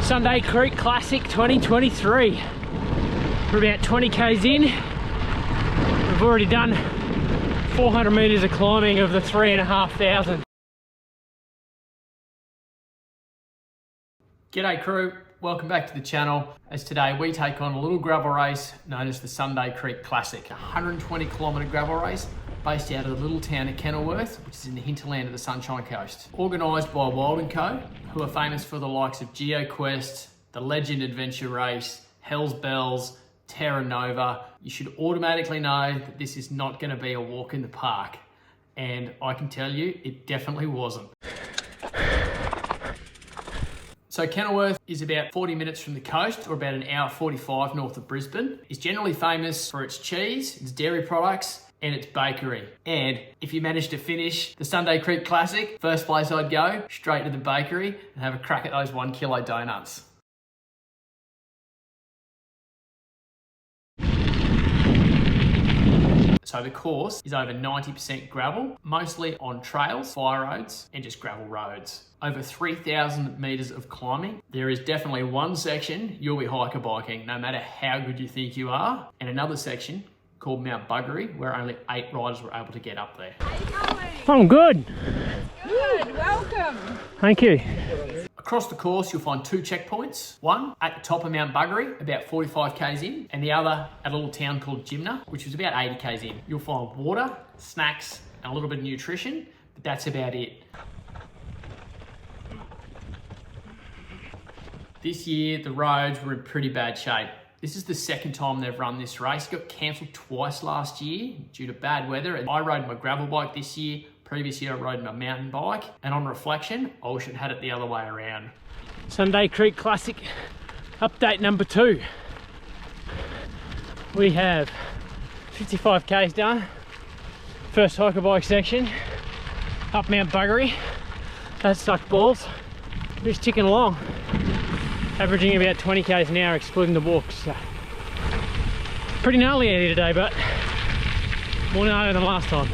Sunday Creek Classic 2023. We're about 20 k's in. We've already done 400 meters of climbing of the 3,500. G'day crew, welcome back to the channel. As today we take on a little gravel race known as the Sunday Creek Classic, a 120 kilometre gravel race based out of the little town of Kenilworth, which is in the hinterland of the Sunshine Coast. Organised by Wild & Co, who are famous for the likes of Koach'd, the Legend Adventure Race, Hell's Bells, Terra Nova. You should automatically know that this is not going to be a walk in the park. And I can tell you, it definitely wasn't. So Kenilworth is about 40 minutes from the coast, or about an hour 45 north of Brisbane. It's generally famous for its cheese, its dairy products, and its bakery. And if you manage to finish the Sunday Creek Classic, first place I'd go, straight to the bakery and have a crack at those 1 kilo donuts. So the course is over 90% gravel, mostly on trails, fire roads, and just gravel roads. Over 3,000 meters of climbing. There is definitely one section you'll be hiker biking, no matter how good you think you are, and another section called Mount Buggery, where only 8 riders were able to get up there. How you going? I'm good. Good, welcome. Thank you. Across the course, you'll find 2 checkpoints. One at the top of Mount Buggery, about 45 k's in, and the other at a little town called Jimna, which is about 80 k's in. You'll find water, snacks, and a little bit of nutrition, but that's about it. This year, the roads were in pretty bad shape. This is the second time they've run this race. It got cancelled twice last year due to bad weather. And I rode my gravel bike this year. Previous year I rode my mountain bike. And on reflection, I wish I'd had it the other way around. Sunday Creek Classic update number 2. We have 55 k's done. First hiker bike section up Mount Buggery. That sucked balls. Just ticking along. Averaging about 20 k's an hour excluding the walks. So pretty gnarly out here today, but more gnarly than last time.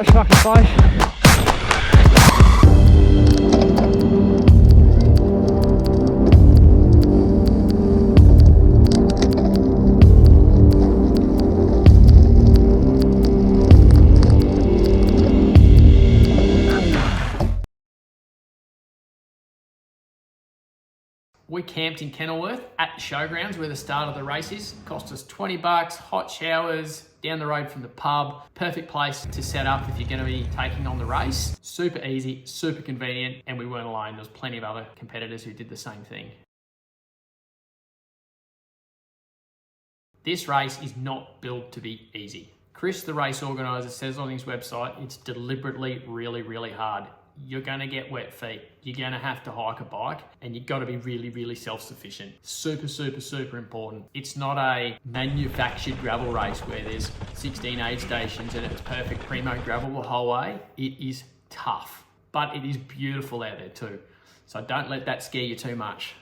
Fucking close. We camped in Kenilworth at the showgrounds where the start of the race is. Cost us 20 bucks, hot showers, down the road from the pub. Perfect place to set up if you're going to be taking on the race. Super easy, super convenient, and we weren't alone. There was plenty of other competitors who did the same thing. This race is not built to be easy. Chris, the race organizer, says on his website, it's deliberately really hard. You're going to get wet feet. You're going to have to hike a bike, and you've got to be really self-sufficient. Super important. It's not a manufactured gravel race where there's 16 aid stations and it's perfect primo gravel the whole way. It is tough, but it is beautiful out there too. So don't let that scare you too much.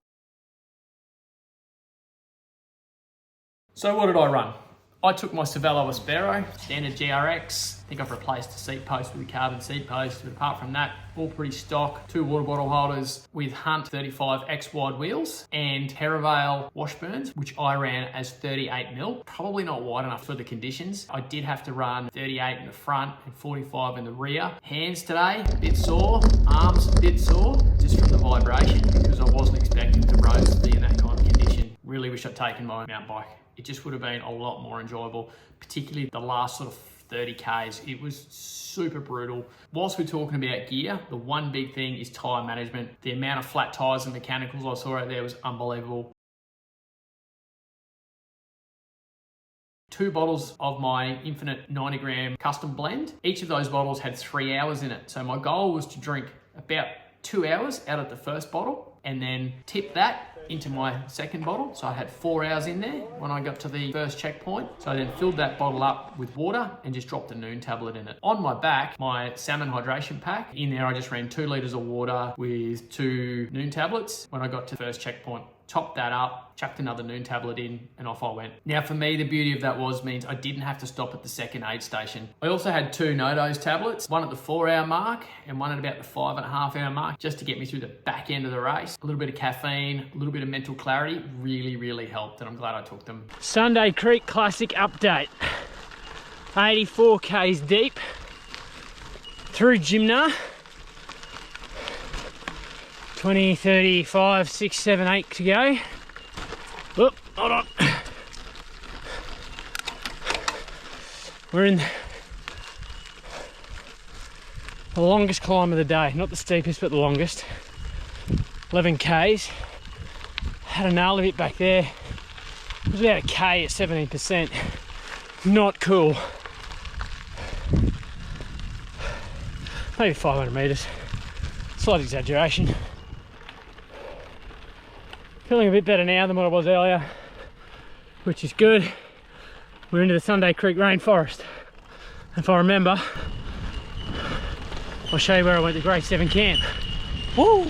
So what did I run? I took my Cervelo Aspero, standard GRX. I think I've replaced the seat post with a carbon seat post, but apart from that, all pretty stock. 2 water bottle holders with Hunt 35X wide wheels and Terravale Washburns, which I ran as 38mm. Probably not wide enough for the conditions. I did have to run 38 in the front and 45 in the rear. Hands today, a bit sore. Arms, a bit sore, just from the vibration, because I wasn't expecting the roads to be in that kind of condition. Really wish I'd taken my mountain bike. It just would have been a lot more enjoyable, particularly the last sort of 30 Ks. It was super brutal. Whilst we're talking about gear, the one big thing is tyre management. The amount of flat tyres and mechanicals I saw out there was unbelievable. 2 bottles of my Infinite 90 gram custom blend. Each of those bottles had 3 hours in it. So my goal was to drink about 2 hours out of the first bottle and then tip that into my second bottle. So I had 4 hours in there when I got to the first checkpoint. So I then filled that bottle up with water and just dropped a noon tablet in it. On my back, my salmon hydration pack, in there I just ran 2 litres of water with 2 noon tablets. When I got to the first checkpoint, topped that up, chucked another noon tablet in, and off I went. Now for me, the beauty of that means I didn't have to stop at the second aid station. I also had 2 no-dose tablets, one at the 4-hour mark and one at about the 5.5-hour mark, just to get me through the back end of the race. A little bit of caffeine, a little bit of mental clarity really helped, and I'm glad I took them. Sunday Creek Classic update. 84 Ks deep through Gymna. 20, 35, 6, 7, 8 to go. Whoop, hold on. We're in the longest climb of the day. Not the steepest, but the longest. 11 Ks. Had a nail of it back there. It was about a K at 17%. Not cool. Maybe 500 metres. Slight exaggeration. Feeling a bit better now than what I was earlier, which is good. We're into the Sunday Creek rainforest. If I remember, I'll show you where I went to grade 7 camp. Woo!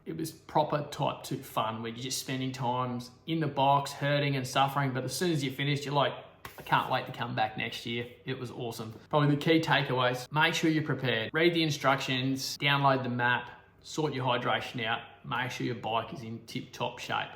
It was proper type 2 fun where you're just spending times in the box, hurting and suffering, but as soon as you finished, you're like, I can't wait to come back next year. It was awesome. Probably the key takeaways: make sure you're prepared. Read the instructions, download the map, sort your hydration out, make sure your bike is in tip-top shape.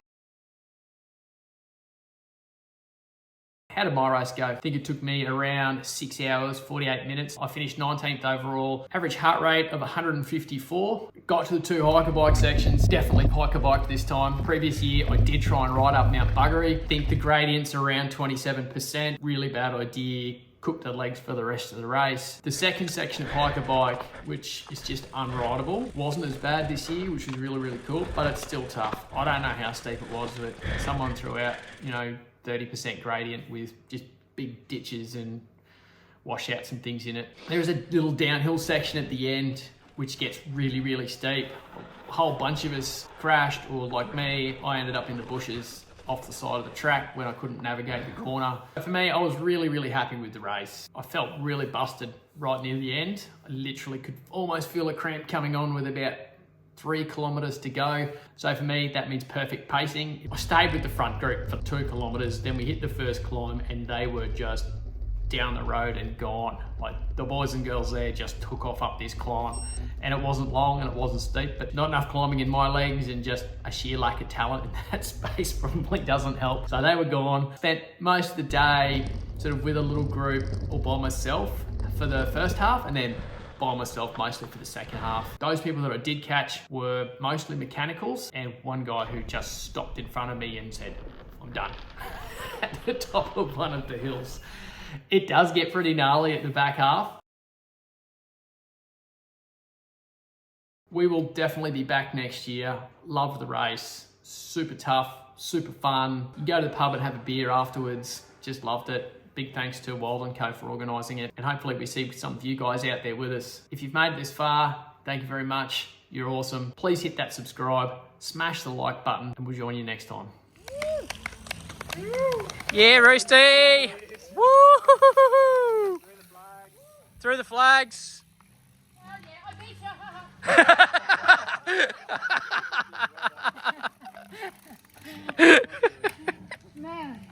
How did my race go? I think it took me around 6 hours, 48 minutes. I finished 19th overall, average heart rate of 154. Got to the 2 hiker bike sections, definitely hiker bike this time. Previous year, I did try and ride up Mount Buggery. Think the gradient's around 27%. Really bad idea. Cooked the legs for the rest of the race. The second section of hiker bike, which is just unrideable, wasn't as bad this year, which was really cool, but it's still tough. I don't know how steep it was, but someone threw out, 30% gradient with just big ditches and washouts and things in it. There's a little downhill section at the end which gets really steep. A whole bunch of us crashed, or like me, I ended up in the bushes off the side of the track when I couldn't navigate the corner. For me, I was really happy with the race. I felt really busted right near the end. I literally could almost feel a cramp coming on with about 3 kilometers to go. So for me, that means perfect pacing. I stayed with the front group for 2 kilometers, then we hit the first climb and they were just down the road and gone. Like the boys and girls there just took off up this climb, and it wasn't long and it wasn't steep, but not enough climbing in my legs and just a sheer lack of talent in that space probably doesn't help. So they were gone. Spent most of the day sort of with a little group or by myself for the first half, and then by myself mostly for the second half. Those people that I did catch were mostly mechanicals, and one guy who just stopped in front of me and said, I'm done, at the top of one of the hills. It does get pretty gnarly at the back half. We will definitely be back next year. Love the race, super tough, super fun. You go to the pub and have a beer afterwards, just loved it. Big thanks to Wild & Co for organising it, and hopefully we see some of you guys out there with us. If you've made it this far, thank you very much. You're awesome. Please hit that subscribe, smash the like button, and we'll join you next time. Yeah, Roosty! Woo! Through the flags. Oh yeah, I beat you. Man.